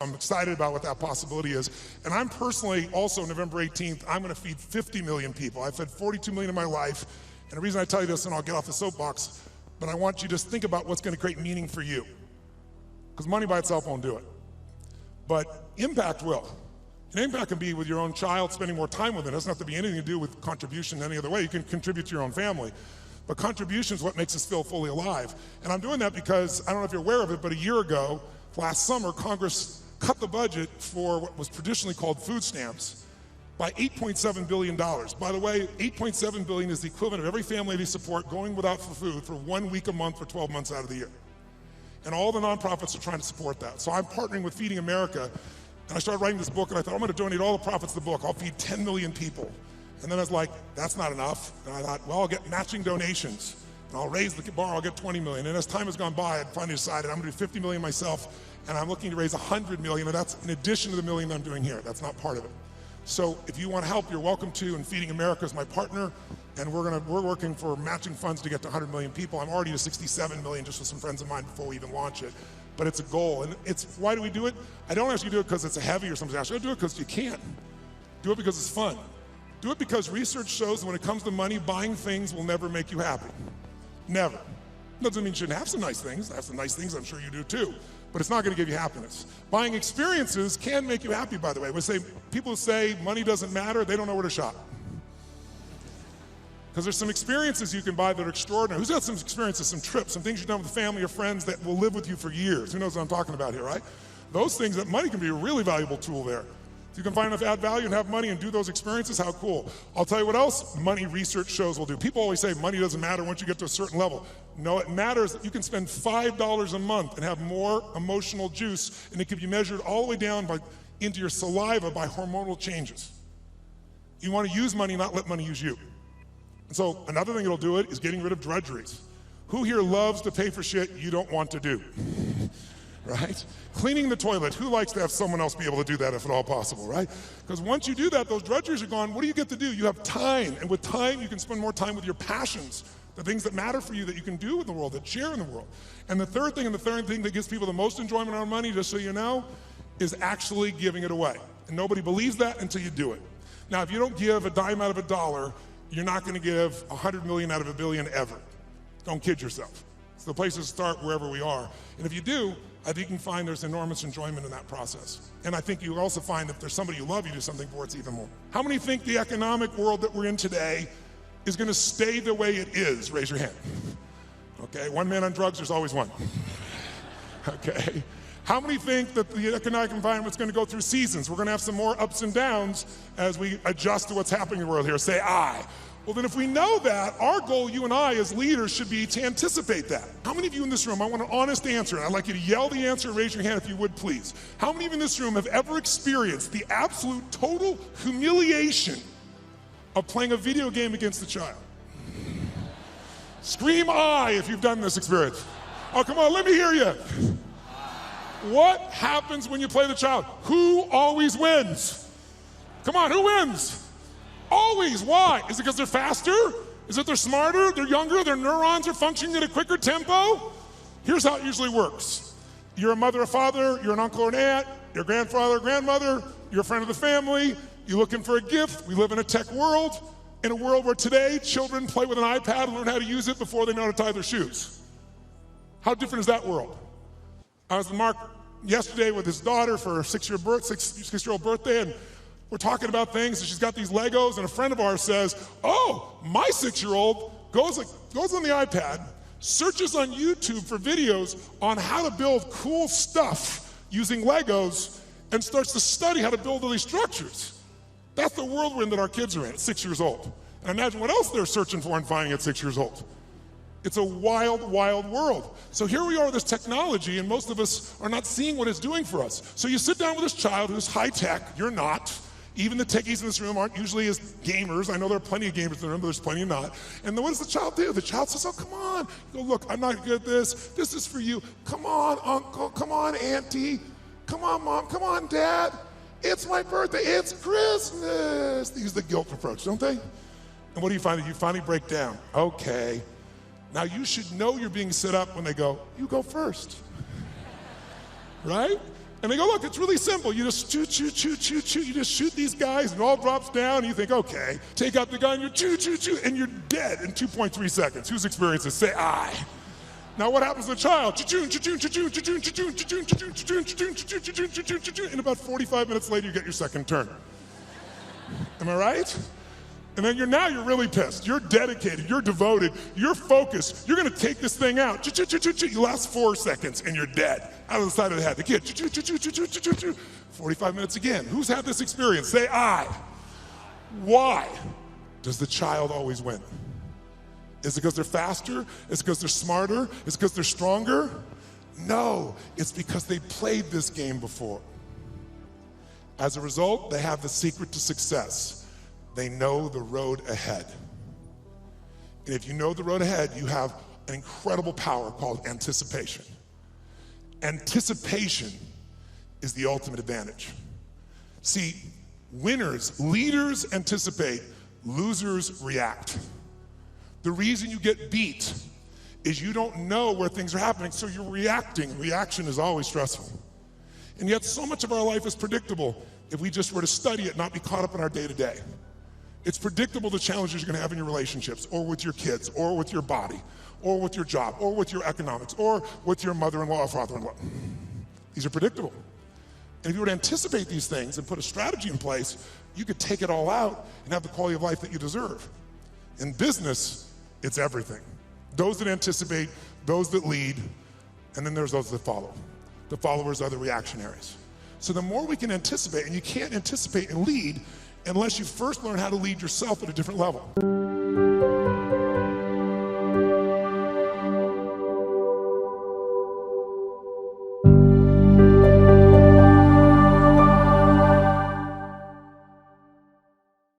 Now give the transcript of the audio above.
I'm excited about what that possibility is. And I'm personally, also November 18th, I'm gonna feed 50 million people. I've fed 42 million in my life. And the reason I tell you this, and I'll get off the soapbox, but I want you to think about what's gonna create meaning for you. Because money by itself won't do it. But impact will. And impact can be with your own child, spending more time with it. It doesn't have to be anything to do with contribution in any other way. You can contribute to your own family. But contribution is what makes us feel fully alive. And I'm doing that because, I don't know if you're aware of it, but a year ago, last summer, Congress cut the budget for what was traditionally called food stamps by $8.7 billion. By the way, $8.7 billion is the equivalent of every family they support going without for food for 1 week a month for 12 months out of the year. And all the nonprofits are trying to support that. So I'm partnering with Feeding America, and I started writing this book, and I thought, I'm gonna donate all the profits of the book. I'll feed 10 million people. And then I was like, that's not enough. And I thought, well, I'll get matching donations, and I'll raise the bar, I'll get 20 million. And as time has gone by, I finally decided I'm gonna do 50 million myself, and I'm looking to raise 100 million, and that's in addition to the million I'm doing here. That's not part of it. So if you want help, you're welcome to, and Feeding America is my partner, and we're working for matching funds to get to 100 million people. I'm already to 67 million just with some friends of mine before we even launch it. But it's a goal, and why do we do it? I don't ask you to do it because it's a heavy or something. I do it because you can. Do it because it's fun. Do it because research shows that when it comes to money, buying things will never make you happy. Never. Doesn't mean you shouldn't have some nice things. I have some nice things, I'm sure you do too. But it's not gonna give you happiness. Buying experiences can make you happy, by the way. People who say money doesn't matter, they don't know where to shop. Because there's some experiences you can buy that are extraordinary. Who's got some experiences, some trips, some things you've done with family or friends that will live with you for years? Who knows what I'm talking about here, right? Those things, that money can be a really valuable tool there. If you can find enough add value and have money and do those experiences, how cool. I'll tell you what else money research shows will do. People always say money doesn't matter once you get to a certain level. No, it matters that you can spend $5 a month and have more emotional juice, and it can be measured all the way down into your saliva by hormonal changes. You want to use money, not let money use you. And so another thing that'll do it is getting rid of drudgeries. Who here loves to pay for shit you don't want to do? Right? Cleaning the toilet, who likes to have someone else be able to do that if at all possible, right? Because once you do that, those drudgeries are gone. What do you get to do? You have time, and with time, you can spend more time with your passions, the things that matter for you that you can do in the world, that share in the world. And the third thing that gives people the most enjoyment out of money, just so you know, is actually giving it away. And nobody believes that until you do it. Now, if you don't give a dime out of a dollar, you're not gonna give 100 million out of a billion ever. Don't kid yourself. It's the place to start wherever we are. And if you do, I think you can find there's enormous enjoyment in that process. And I think you'll also find if there's somebody you love, you do something for, it's even more. How many think the economic world that we're in today is gonna stay the way it is? Raise your hand. Okay, one man on drugs, there's always one. Okay. How many think that the economic environment's gonna go through seasons? We're gonna have some more ups and downs as we adjust to what's happening in the world here. Say aye. Well then if we know that, our goal, you and I as leaders, should be to anticipate that. How many of you in this room, I want an honest answer, and I'd like you to yell the answer and raise your hand if you would please. How many of you in this room have ever experienced the absolute total humiliation of playing a video game against a child? Scream aye if you've done this experience. Oh, come on, let me hear you. What happens when you play the child? Who always wins? Come on, who wins? Always. Why? Is it because they're faster? Is it they're smarter? They're younger? Their neurons are functioning at a quicker tempo? Here's how it usually works. You're a mother or father, you're an uncle or an aunt, your grandfather or grandmother, you're a friend of the family, you're looking for a gift. We live in a tech world, in a world where today children play with an iPad and learn how to use it before they know how to tie their shoes. How different is that world? I was with Mark yesterday with his daughter for her six-year-old birthday, and we're talking about things, and she's got these Legos, and a friend of ours says, oh, my 6-year-old goes on the iPad, searches on YouTube for videos on how to build cool stuff using Legos, and starts to study how to build all these structures. That's the world we're in that our kids are in at 6 years old. And imagine what else they're searching for and finding at 6 years old. It's a wild, wild world. So here we are with this technology, and most of us are not seeing what it's doing for us. So you sit down with this child who's high tech, you're not. Even the techies in this room aren't usually as gamers. I know there are plenty of gamers in the room, but there's plenty of not. And then what does the child do? The child says, oh, come on. You go, look, I'm not good at this. This is for you. Come on, uncle. Come on, auntie. Come on, mom. Come on, dad. It's my birthday. It's Christmas. They use the guilt approach, don't they? And what do you find? You finally break down. Okay. Now you should know you're being set up when they go, you go first. Right? And they go, look, it's really simple. You just shoot. You just shoot these guys and it all drops down and you think, okay, take out the gun, you shoot, and you're dead in 2.3 seconds. Whose experience is? Say I. Now what happens to the child? And about 45 minutes later, you get your second turn. Am I right? And then you're really pissed. You're dedicated, you're devoted, you're focused. You're gonna take this thing out. You last 4 seconds and you're dead. Out of the side of the head. The kid, 45 minutes again. Who's had this experience? Say I. Why does the child always win? Is it because they're faster? Is it because they're smarter? Is it because they're stronger? No, it's because they played this game before. As a result, they have the secret to success. They know the road ahead. And if you know the road ahead, you have an incredible power called anticipation. Anticipation is the ultimate advantage. See, winners, leaders anticipate, losers react. The reason you get beat is you don't know where things are happening, so you're reacting. Reaction is always stressful. And yet so much of our life is predictable if we just were to study it, not be caught up in our day-to-day. It's predictable the challenges you're gonna have in your relationships, or with your kids, or with your body, or with your job, or with your economics, or with your mother-in-law or father-in-law. These are predictable. And if you were to anticipate these things and put a strategy in place, you could take it all out and have the quality of life that you deserve. In business, it's everything. Those that anticipate, those that lead, and then there's those that follow. The followers are the reactionaries. So the more we can anticipate, and you can't anticipate and lead unless you first learn how to lead yourself at a different level.